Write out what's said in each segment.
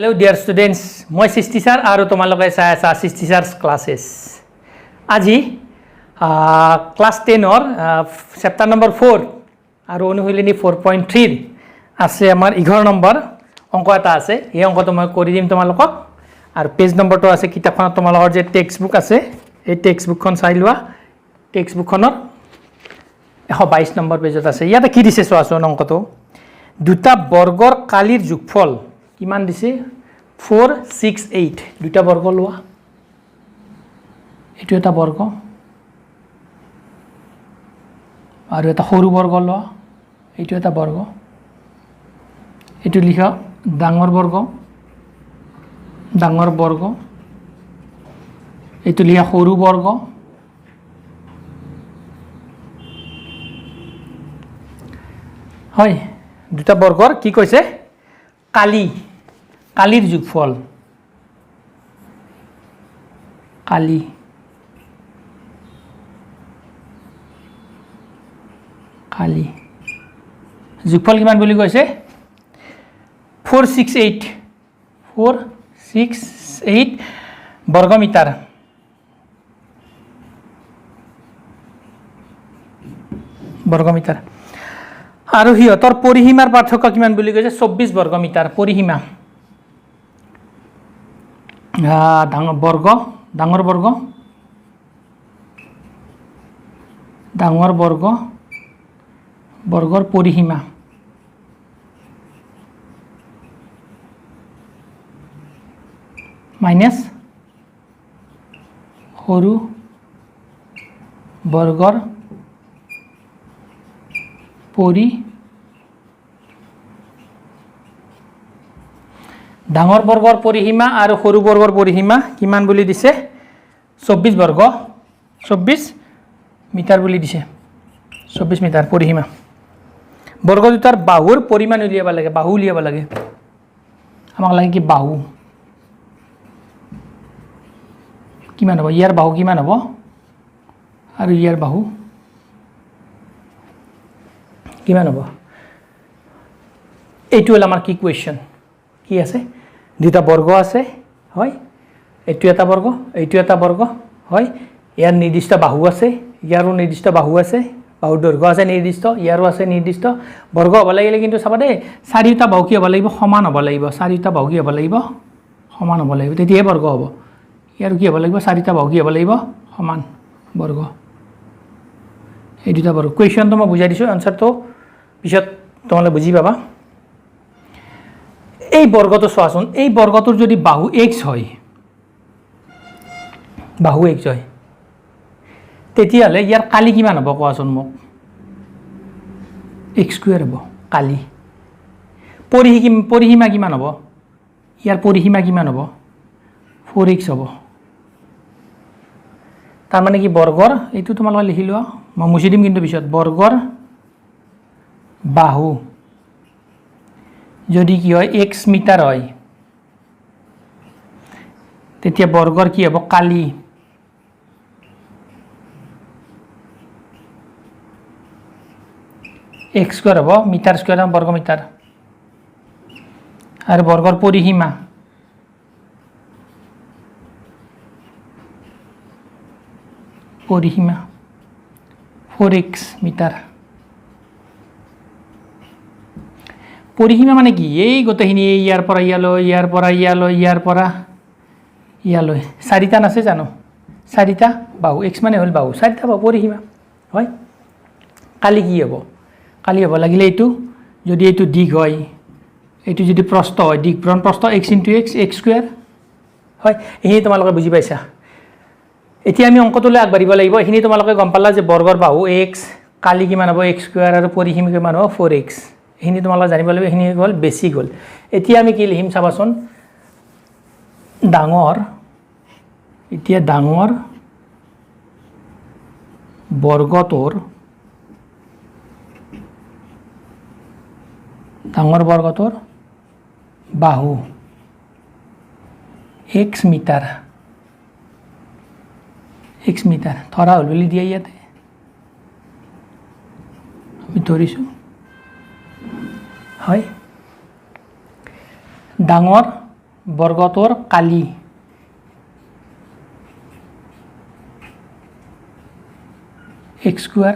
Hello dear students, মই সৃষ্টি sir আর তোমালোকে চাই আছা সৃষ্টি স্যার ক্লাसेस। আজি ক্লাস 10 চ্যাপ্টার নম্বর 4 আর অনুশীলনী 4.3 আছে আমার 11 নম্বর অঙ্ক এটা আছে। এই অঙ্কটো মই কৰি দিম তোমালোকক আৰ পেজ নম্বৰটো আছে কিতাপখনত তোমালোকৰ যে টেক্সট বুক আছে এই টেক্সট বুকখন চাই লোৱা। টেক্সট বুকখনৰ 122 নম্বৰ পেজত আছে। ইয়াতে কি দিছে চোৱাচোন অঙ্কটো দুটা বৰ্গৰ কালিৰ যোগফল কিমান দিছে 4 6 8 দুটা বৰ্গ লোৱা এটো এটা বৰ্গ আৰু এটা সৰু বৰ্গ লোৱা এটো এটা বৰ্গ এটো লিখা ডাঙৰ বৰ্গ এটো লিখা সৰু বৰ্গ হয় দুটা বৰ্গৰ কি কৈছে কালিৰ যোগফল কালি যোগফল কিমান বুলি কৈছে 468 বৰ্গমিটাৰ আৰু হিয়তৰ পৰিসীমাৰ পাৰ্থক্য কিমান বুলি কৈছে 24 বৰ্গমিটাৰ পৰিসীমা ডাঙৰ বৰ্গ বৰ্গৰ পৰিসীমা মাইনাস সৰু বৰ্গৰ ডাঙৰ বৰ্গৰ পৰিসীমা আৰু সৰু বৰ্গৰ পৰিসীমা কিমান বুলি দিছে 24 মিটাৰ বুলি দিছে 24 মিটাৰ পৰিসীমা বৰ্গ দুটাৰ বাহুৰ পৰিমাণ উলিয়াব লাগে আমাক লাগে কি বাহু কিমান হ'ব ইয়াৰ বাহু কিমান হ'ব আৰু ইয়াৰ বাহু কিমান হ'ব এইটো হল আমাৰ কি কোৱেশ্চন কি আছে দুটা বৰ্গ আছে হয় এইটো এটা বৰ্গ এইটো এটা বৰ্গ হয় ইয়াৰ নিৰ্দিষ্ট বাহু আছে ইয়াৰো নিৰ্দিষ্ট বাহু আছে বাহুৰ দৈৰ্ঘ্য আছে নিৰ্দিষ্ট ইয়াৰো আছে নিৰ্দিষ্ট বৰ্গ হ'ব লাগিলে কিন্তু চাবা দেই চাৰিটা বাহু কি হ'ব লাগিব সমান হ'ব লাগিব চাৰিটা বাহু কি হ'ব লাগিব সমান হ'ব লাগিব তেতিয়াহে বর্গ হ'ব ইয়াৰ কি হ'ব লাগিব চাৰিটা বাহু কি হ'ব লাগিব সমান বৰ্গ এই দুটা বৰ্গ কোৱেশ্চনটো মই বুজাই দিছো আনসাৰটো পিছত তোমালোকে বুজি পাবা এই বৰ্গটো চোৱাচোন এই বৰ্গটোৰ যদি বাহু x হয় তেতিয়াহ'লে ইয়াৰ কালি কিমান হ'ব কোৱাচোন মোক x স্কয়াৰ হ'ব কালি পৰিসীমা কিমান হ'ব ইয়াৰ পৰিসীমা কিমান হ'ব 4x হ'ব তাৰ মানে কি বৰ্গৰ এইটো তোমালোকে লিখি লোৱা মই মুছি দিম কিন্তু পিছত বৰ্গৰ বাহু যদি কি হয় x মিটাৰ হয় তেতিয়া বৰ্গৰ কি হ'ব কালি x স্কয়াৰ হ'ব মিটাৰ স্কয়াৰ বৰ্গ মিটাৰ আৰু বৰ্গৰ পৰিসীমা 4x মিটাৰ পৰিসীমা মানে কি এই গোটেইখিনি ইয়াৰ পৰা ইয়ালৈ চাৰিটা আছে জানো চাৰিটা বাহু x মানে হ'ল বাহু চাৰিটা বাহু পৰিসীমা হয় কালি কি হ'ব কালি হ'ব লাগিলে এইটো যদি এইটো দিগ হয় এইটো যদি প্ৰস্থ হয় দিগভ্ৰমণ প্ৰস্থ x * x স্কয়াৰ হয় এই তোমালোকে বুজি পাইছা এতিয়া আমি অঙ্কটোলৈ আগবাঢ়িব লাগিব এখিনি তোমালোকে গম পালা যে বৰ্গৰ বাহু x কালি কিমান হ'ব x স্কয়াৰ আৰু পৰিসীমা কিমান হ'ব 4x এখিনি তোমালোকে জানিব লাগিব এখিনি গল বেছি গল এতিয়া আমি কি লিখিম চাবাচোন ডাঙৰ বৰ্গটোৰ বাহু x মিটাৰ ধৰা হ'ল বুলি দিয়া ইয়াতে আমি ধৰিছোঁ হয় ডাঙৰ বৰ্গটোৰ কালি x স্কয়াৰ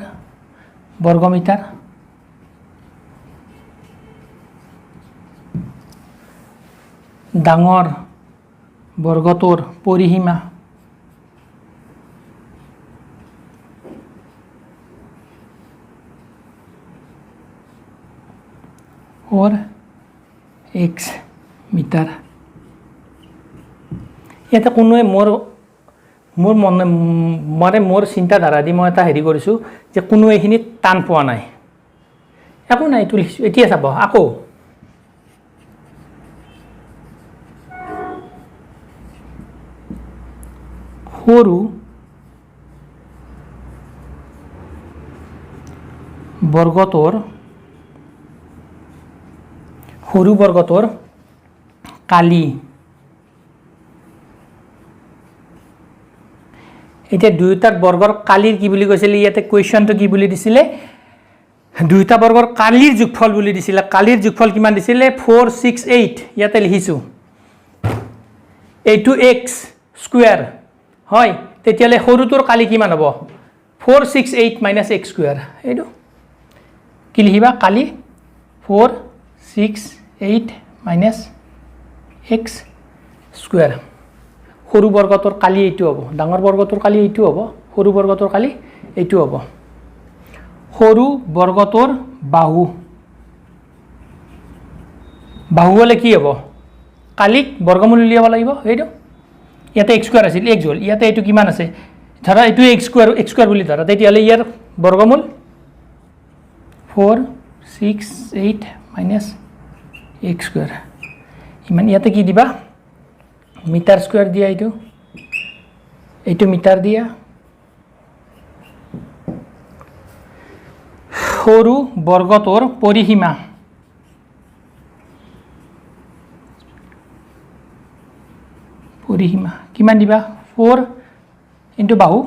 বৰ্গমিটাৰ ডাঙৰ বৰ্গটোৰ পৰিসীমা और x মিটাৰ ইয়াতে কোনোৱে মোৰ চিন্তাধাৰা দি মই এটা হেৰি কৰিছোঁ যে কোনোৱে এইখিনি টান পোৱা নাই একো নাই এইটো লিখিছোঁ এতিয়া চাব আকৌ সৰু বৰ্গটোৰ কালি এতিয়া দুয়োটা বৰ্গৰ কালিৰ কি বুলি কৈছিল ইয়াতে কুৱেশ্যনটো কি বুলি দিছিলে দুয়োটা বৰ্গৰ কালিৰ যোগফল বুলি দিছিলে কালিৰ যোগফল কিমান দিছিলে 468 ইয়াতে লিখিছোঁ এইটো x স্কয়াৰ হয় তেতিয়ালে সৰুটোৰ কালি কিমান হ'ব 468 - x স্কয়াৰ এইটো কি লিখিবা কালি 468 - x স্কয়াৰ সৰু বৰ্গটোৰ কালি এইটো হ'ব ডাঙৰ বৰ্গটোৰ কালি এইটো হ'ব সৰু বৰ্গটোৰ কালি এইটো হ'ব সৰু বৰ্গটোৰ বাহু হলে কি হ'ব কালিক বৰ্গমূল উলিয়াব লাগিব এইটো ইয়াতে x স্কয়াৰ আছিল x হ'ল ইয়াতে এইটো কিমান আছে ধৰা এইটো x স্কয়াৰ বুলি ধৰা তেতিয়ালে ইয়াৰ বৰ্গমূল 468 - x স্কয়াৰ ইমান ইয়াতে কি দিবা মিটাৰ স্কয়াৰ দিয়া এইটো মিটাৰ দিয়া সৰু বৰ্গটোৰ পৰিসীমা কিমান দিবা 4 ইনটু বাহু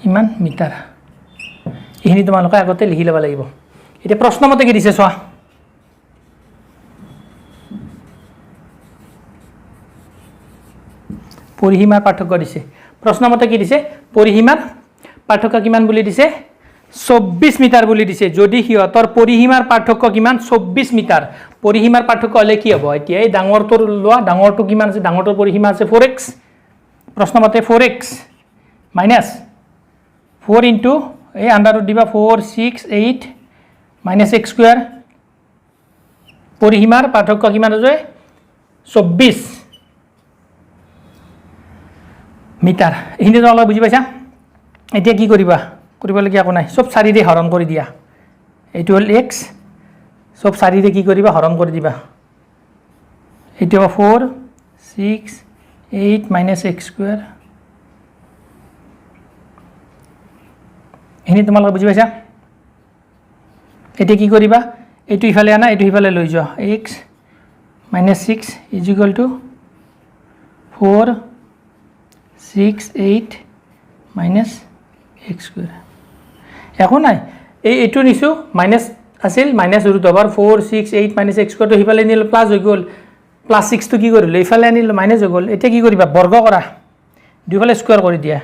ইমান মিটাৰ এইখিনি তোমালোকে আগতে লিখি ল'ব লাগিব এতিয়া প্ৰশ্ন মতে কি দিছে চোৱা পৰিসীমাৰ পাৰ্থক্য দিছে প্ৰশ্ন মতে কি দিছে পৰিসীমাৰ পাৰ্থক্য কিমান বুলি দিছে 24 মিটাৰ বুলি দিছে যদি হিয়তৰ পৰিসীমাৰ পাৰ্থক্য কিমান 24 মিটাৰ পৰিসীমাৰ পাৰ্থক্য হলে কি হ'ব এতিয়া এই ডাঙৰটোৰ লোৱা ডাঙৰটো কিমান আছে ডাঙৰটোৰ পৰিসীমা আছে 4x প্ৰশ্ন মতে 4x মাইনাস 4 ইনটু এই আন্ডাৰুট দিবা 468 - x স্কয়াৰ পৰিসীমাৰ পাৰ্থক্য কিমান আছে 24 মিটাৰ এইখিনি অলপ বুজি পাইছা এতিয়া কি কৰিবা কৰিবলগীয়া একো নাই সব 4 দিয়ে হৰণ কৰি দিয়া এইটো হ'ল x সব 4 দিয়ে কি কৰিবা হৰণ কৰি দিবা এইটো হ'ব 468 - x স্কয়াৰ এইখিনি তোমালোকে বুজি পাইছা এতিয়া কি কৰিবা এইটো ইফালে আনা এইটো ইফালে লৈ যোৱা x - 6 = 468 - x স্কয়াৰ একো নাই এইটো নিছো মাইনাস আছিল minus root over 468 - x square তো ইফালে নিলে প্লাস হৈ গ'ল প্লাস 6 তো কি কৰিলে ইফালে আনিলে মাইনাস হৈ গ'ল এতিয়া কি কৰিবা বৰ্গ কৰা দুইফালে স্কয়াৰ কৰি দিয়া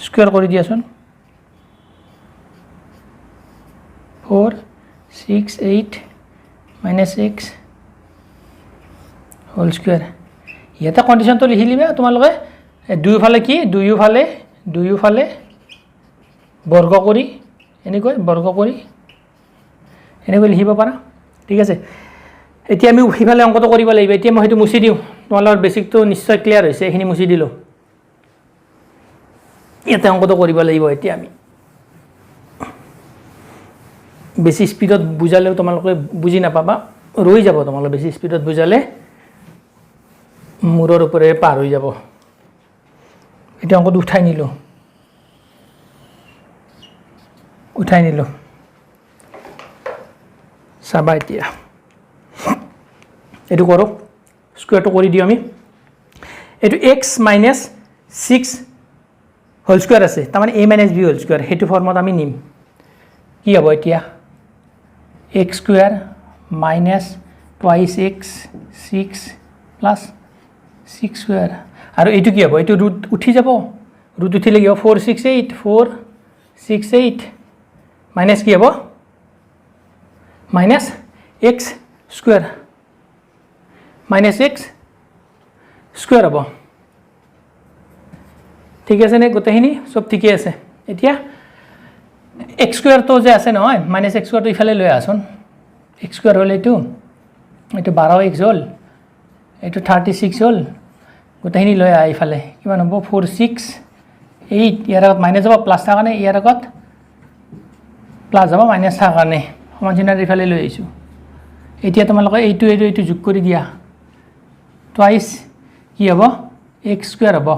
স্কয়াৰ কৰি দিয়াচোন 468 - x হোল স্কয়াৰ ইয়াতে কন্ডিশনটো লিখি লিবা তোমালোকে দুইফালে কি দুইফালে বৰ্গ কৰি এনেকৈ লিখিব পাৰা ঠিক আছে এতিয়া আমি ইফালে অংকটো কৰিব লাগিব এতিয়া মই হেতু মুছি দিও তোমালোকৰ বেসিকটো নিশ্চয় ক্লিয়াৰ হৈছে এখিনি মুছি দিলো ইয়াতে অংকটো কৰিব লাগিব এতিয়া আমি বেছি স্পিডত বুজালে তোমালোকে বুজি নাপাবা ৰৈ যাব তোমালোকে বেছি স্পিডত বুজালে মূৰৰ ওপৰে পাৰ হৈ যাব এটা অংকটো উঠাই নিলো চাবা এতিয়া এটো কৰো স্কয়াৰটো কৰি দিও আমি এটো x - 6 হোল স্কয়ার আছে তার মানে a - b হোল স্কয়ার হেতু ফর্মত আমি নিম কি হ'ব এতিয়া x square minus twice x 6 plus 6 square আৰু এইটো কি হ'ব এইটো ৰুট উঠি যাব ৰুট উঠিলে কি হ'ব 468 মাইনাছ কি হ'ব minus x square minus x square হ'ব ঠিক আছে নে গোটেইখিনি সব ঠিকে আছে এতিয়া এক্স স্কুৱেৰটো যে আছে নহয় মাইনাছ এক্স স্কুৱেৰটো ইফালে লৈ আছোন এক্স স্কুৱেৰ হ'ল এইটো 12x হ'ল এইটো 36 হ'ল গোটেইখিনি লৈ আহ ইফালে কিমান হ'ব 468 ইয়াৰ আগত মাইনাছ হ'ব প্লাছ থকা কাৰণে ইয়াৰ আগত প্লাছ হ'ব মাইনাছ থকা কাৰণে সমান চিহ্নৰ ইফালে লৈ আহিছোঁ এতিয়া তোমালোকে এইটো যোগ কৰি দিয়া টুৱাইছ কি হ'ব এক্স স্কুৱেৰ হ'ব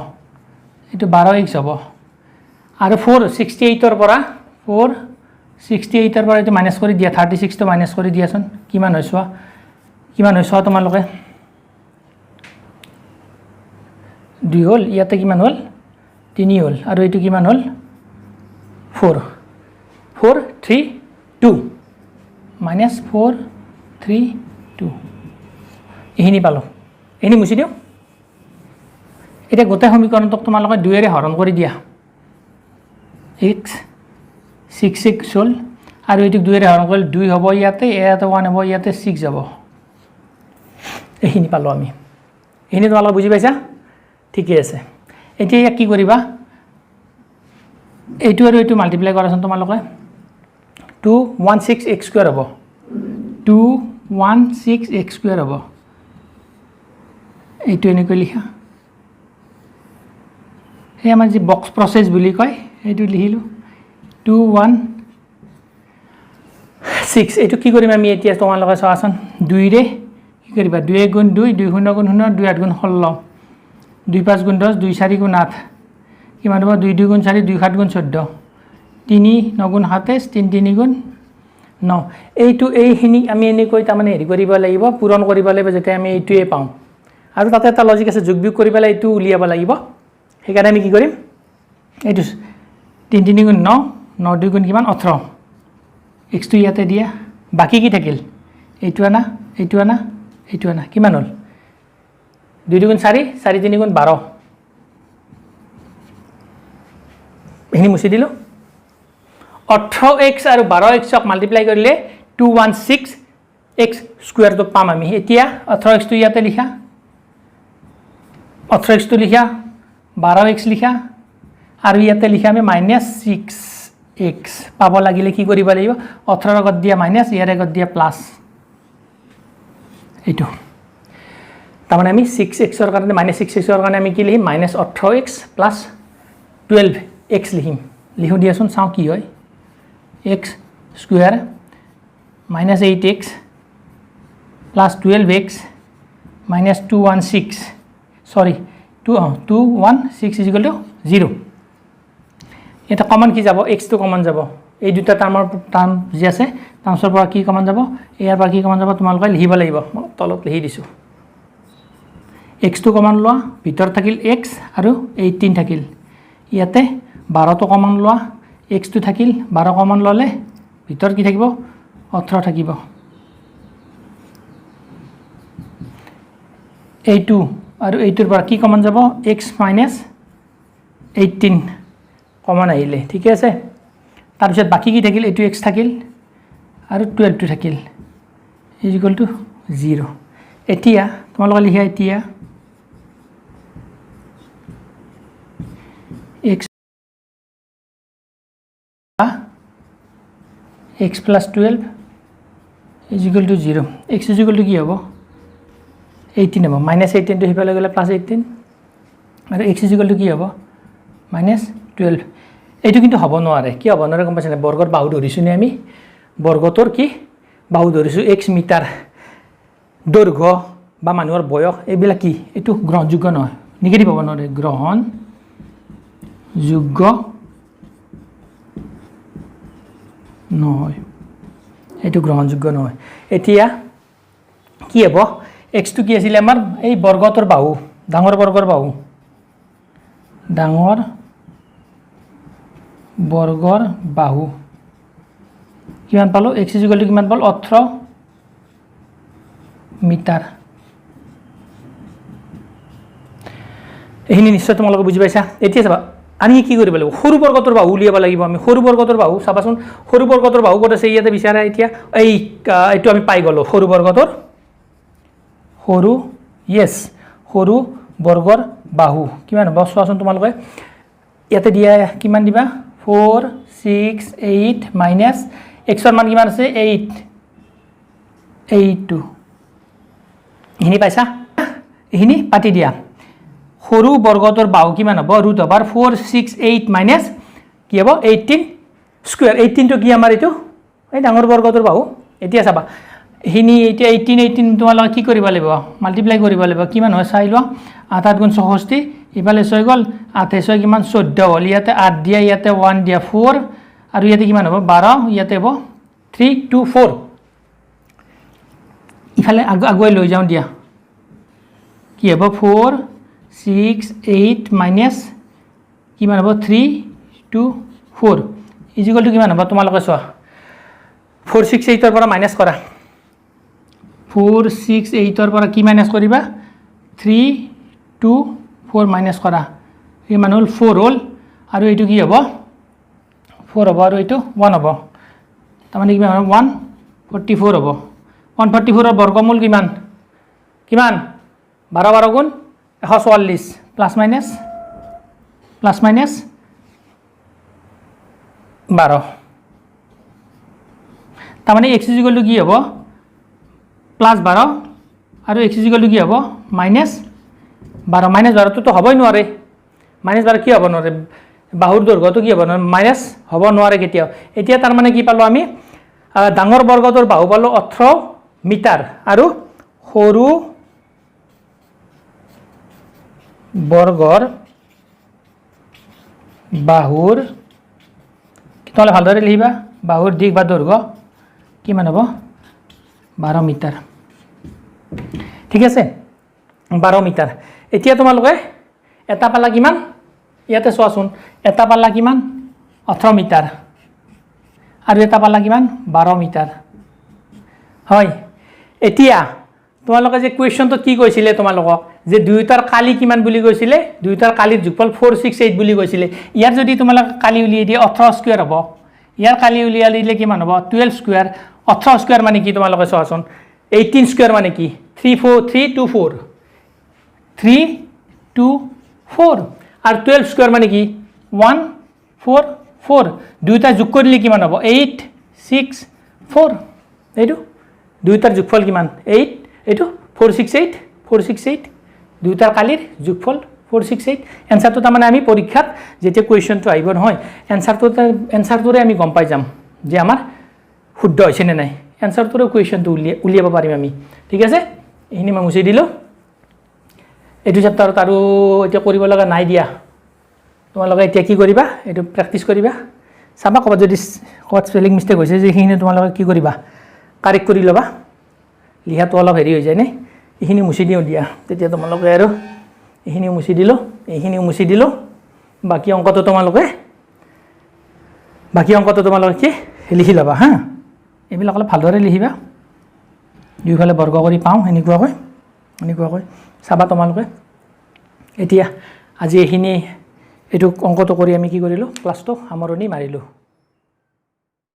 এইটো 12x হ'ব আৰু 468ৰ পৰা 468ৰ পৰা এইটো মাইনাছ কৰি দিয়া 36টো মাইনাছ কৰি দিয়াচোন কিমান হয় চোৱা তোমালোকে 2 হ'ল ইয়াতে কিমান হ'ল 3 হ'ল আৰু এইটো কিমান হ'ল 432 মাইনাছ 432 এইখিনি পালোঁ এইখিনি মুচি দিওঁ এতিয়া গোটেই সমীকৰণটোক তোমালোকে 2ৰে হৰণ কৰি দিয়া x 6 হ'ল আৰু এইটোক 2ৰে হৰণ কৰিলে 2 হ'ব ইয়াতে 1 হ'ব ইয়াতে 6 যাব এইখিনি পালোঁ আমি এইখিনি তোমালোকে বুজি পাইছা ঠিকে আছে এতিয়া ইয়াক কি কৰিবা এইটো আৰু এইটো মাল্টিপ্লাই কৰাচোন তোমালোকে 216 x স্কুৱেৰ হ'ব 216 x স্কুৱেৰ হ'ব এইটো এনেকৈ লিখা এই আমাৰ যি বক্স প্ৰচেছ বুলি কয় এইটো লিখিলোঁ 216 এইটো কি কৰিম আমি এতিয়া তোমালোকে চোৱাচোন 2ৰে কি কৰিবা 2 গুণ 2 2 শূন্য গুণ 0 2 8 গুণ 16 2 5 গুণ 10 2 4 গুণ 8 কিমান হ'ব 2 2 গুণ 4 2 7 গুণ 14 3 9 গুণ 27 3 3 গুণ 9 এইখিনি আমি এনেকৈ তাৰমানে হেৰি কৰিব লাগিব পূৰণ কৰিব লাগিব যাতে আমি এইটোৱে পাওঁ আৰু তাতে এটা লজিক আছে যোগ বিয়োগ কৰি পেলাই এইটো উলিয়াব লাগিব সেইকাৰণে আমি কি কৰিম এইটো 3 3 গুণ 9 9 2 গুণ কিমান 18 এক্সটো ইয়াতে দিয়া বাকী কি থাকিল এইটো আনা কিমান হ'ল 2 2 গুণ 4 4 3 গুণ 12 এইখিনি মুচি দিলোঁ 18x আৰু 12xক মাল্টিপ্লাই কৰিলে 216x স্কুৱেৰটো পাম আমি এতিয়া 18xটো ইয়াতে লিখা 18xটো লিখা 12x লিখা আৰু ইয়াতে লিখা আমি -6x পাব লাগিলে কি কৰিব লাগিব 18 আগত দিয়া মাইনাছ ইয়াৰ আগত দিয়া প্লাছ এইটো তাৰমানে আমি 6xৰ কাৰণে -6xৰ কাৰণে আমি কি লিখিম -18x প্লাছ 12x লিখোঁ দিয়াচোন চাওঁ কি হয় x square -8x plus 12x -216 সৰি 216 ইজ ইকুৱেল টু 0 এটা কমন কি যাব x টো কমন যাব এই দুটা টাৰ্ম যি আছে টাৰ্মছৰ পৰা কি কমন যাব ইয়াৰ পৰা কি কমন যাব তোমালোকে লিখিব লাগিব তলত লিখি দিছোঁ x টো কমন লোৱা ভিতৰ থাকিল x আৰু 18 থাকিল ইয়াতে 12 টো কমন লোৱা x টো থাকিল 12 কমন ললে ভিতৰ কি থাকিব 18 থাকিব এইটো আৰু এইটোৰ পৰা কি কমন যাব x - 18 কমন আহিলে ঠিক আছে তাৰপিছত বাকি কি থাকিল এইটো x থাকিল আৰু 12 টো থাকিল ইজ ইকুৱেল টু 0 এতিয়া তোমালোকে লিখা এতিয়া x plus 12 is equal to 0 x is equal to কি হ'ব 18 হ'ব -18 টো হিফালে গ'লে +18 আৰু x is equal to কি হ'ব -12 এইটো কিন্তু হ'ব নোৱাৰে কি হ'ব নোৱাৰে গম পাইছানে বৰ্গৰ বাহু ধৰিছো নে আমি বৰ্গটোৰ কি বাহু ধৰিছো x মিটাৰ দৈৰ্ঘ্য বা মানুহৰ বয়স এইবিলাক কি এইটো গ্ৰহণযোগ্য নহয় নিগেটিভ হ'ব নোৱাৰে গ্ৰহণযোগ্য নহয় এইটো গ্ৰহণযোগ্য নহয় এতিয়া কি হ'ব x টো কি আছিল আমাৰ এই বৰ্গটোৰ বাহু ডাঙৰ বৰ্গৰ বাহু ডাঙৰ বৰ্গৰ বাহু কিমান পালোঁ x ইকুৱেল টু কিমান পালোঁ 18 মিটাৰ এইখিনি নিশ্চয় তোমালোকে বুজি পাইছা এতিয়া চাবা আমি কি কৰিব লাগিব সৰু বৰ্গটোৰ বাহু উলিয়াব লাগিব আমি সৰু বৰ্গটোৰ বাহু চাবাচোন সৰু বৰ্গটোৰ বাহু ক'ত আছে ইয়াতে বিচাৰা এতিয়া এইটো আমি পাই গ'লো সৰু বৰ্গটোৰ সৰু ইয়েছ সৰু বৰ্গৰ বাহু কিমান হ'ব চোৱাচোন তোমালোকে ইয়াতে দিয়া কিমান দিবা 4 6 8 মাইনাছ xৰ মান কিমান আছে 8 2 এইখিনি পাইছা এইখিনি পাতি দিয়া সৰু বৰ্গটোৰ বাহু কিমান হ'ব ৰুট অভাৰ 4 6 8 মাইনাছ কি হ'ব 18 স্কুৱেৰ 18 টো কি আমাৰ এইটো এই ডাঙৰ বৰ্গটোৰ বাহু এতিয়া চাবা এইখিনি এতিয়া 18 তোমালোকে কি কৰিব লাগিব মাল্টিপ্লাই কৰিব লাগিব কিমান হয় চাই লোৱা 8 গুণ 64 ইফালে 6 গ'ল 8 6 কিমান 14 হ'ল ইয়াতে 8 দিয়া ইয়াতে 1 দিয়া 4 আৰু ইয়াতে কিমান হ'ব 12 ইয়াতে হ'ব 3 2 4 ইফালে আগুৱাই লৈ যাওঁ দিয়া কি হ'ব 4 6 8 মাইনাছ কিমান হ'ব 3 2 4 ইকুৱেল টু কিমান হ'ব তোমালোকে চোৱা 4 6 8 ৰ পৰা মাইনাছ কৰা 4 6 8 ৰ পৰা কি মাইনাছ কৰিবা 3 2 4 মাইনাছ কৰা কিমান হ'ল 4 হ'ল আৰু এইটো কি হ'ব 4 হ'ব আৰু এইটো 1 হ'ব তাৰমানে কিমান হ'ব 144 হ'ব 144 ৰ বৰ্গমূল কিমান কিমান 12 12 গুণ 144 প্লাছ মাইনাছ 12 তাৰমানে x ইকুৱেল টু কি হ'ব প্লাছ 12 আৰু x ইকুৱেল টু কি হ'ব মাইনাছ 12 মাইনাছ 12 তো হ'বই নোৱাৰে মাইনাছ 12 কি হ'ব নোৱাৰে বাহুৰ দৈৰ্ঘ্যটো কি হ'ব নোৱাৰে মাইনাছ হ'ব নোৱাৰে কেতিয়াও এতিয়া তাৰমানে কি পালোঁ আমি ডাঙৰ বৰ্গটোৰ বাহু পালোঁ 18 মিটাৰ আৰু সৰু বৰ্গৰ বাহুৰ তোমালোকে ভালদৰে লিখিবা বাহুৰ দিশ বা দৈৰ্ঘ্য কিমান হ'ব 12 মিটাৰ ঠিক আছে 12 মিটাৰ এতিয়া তোমালোকে এটা পালা কিমান ইয়াতে চোৱাচোন এটা পালা কিমান 18 মিটাৰ আৰু এটা পালা কিমান 12 মিটাৰ হয় এতিয়া তোমালোকে যে কুৱেশ্যনটোত কি কৈছিলে তোমালোকক যে দুয়োটাৰ কালি কিমান বুলি কৈছিলে দুয়োটাৰ কালিৰ যোগফল 4 6 8 বুলি কৈছিলে ইয়াৰ যদি তোমালোকে কালি উলিয়াই দিয়ে 18 স্কয়াৰ হ'ব ইয়াৰ কালি উলিয়াই দিলে কিমান হ'ব 12 স্কয়াৰ 18 স্কয়াৰ মানে কি তোমালোকে চোৱাচোন 18 স্কয়াৰ মানে কি 3 2 4 3 2 4 আৰু 12 স্কয়াৰ মানে কি 1 4 4 দুয়োটা যোগ কৰিলে কিমান হ'ব 8 6 4 এইটো দুয়োটাৰ যোগফল কিমান 8 এইটো 4 6 8 4 6 8 দুয়োটাৰ কালিৰ যোগফল 4 6 8 এনসাৰটো তাৰমানে আমি পৰীক্ষাত যেতিয়া কুৱেশ্যনটো আহিব নহয় এনসাৰটোৰে আমি গম পাই যাম যে আমাৰ শুদ্ধ হৈছে নে নাই এনসাৰটোৰে কুৱেশ্যনটো উলিয়াব পাৰিম আমি ঠিক আছে এইখিনি মই মুছি দিলোঁ এইটো চেপ্টাৰত আৰু এতিয়া কৰিব লগা নাই দিয়া তোমালোকে এতিয়া কি কৰিবা এইটো প্ৰেক্টিছ কৰিবা চাবা ক'ৰবাত যদি ক'ৰবাত স্পেলিং মিষ্টেক হৈছে যে সেইখিনি তোমালোকে কি কৰিবা কাৰেক্ট কৰি ল'বা লিখাটো অলপ হেৰি হৈ যায় নে এইখিনি মুছি দিওঁ দিয়া তেতিয়া তোমালোকে আৰু এইখিনি মুছি দিলোঁ বাকী অংকটো তোমালোকে কি লিখি ল'বা হা এইবিলাক অলপ ভালদৰে লিখিবা দুইফালে বৰ্গ কৰি পাওঁ এনেকুৱাকৈ চাবা তোমালোকে এতিয়া আজি এইখিনি এইটো অংকটো কৰি আমি কি কৰিলোঁ ক্লাছটো সামৰণি মাৰিলোঁ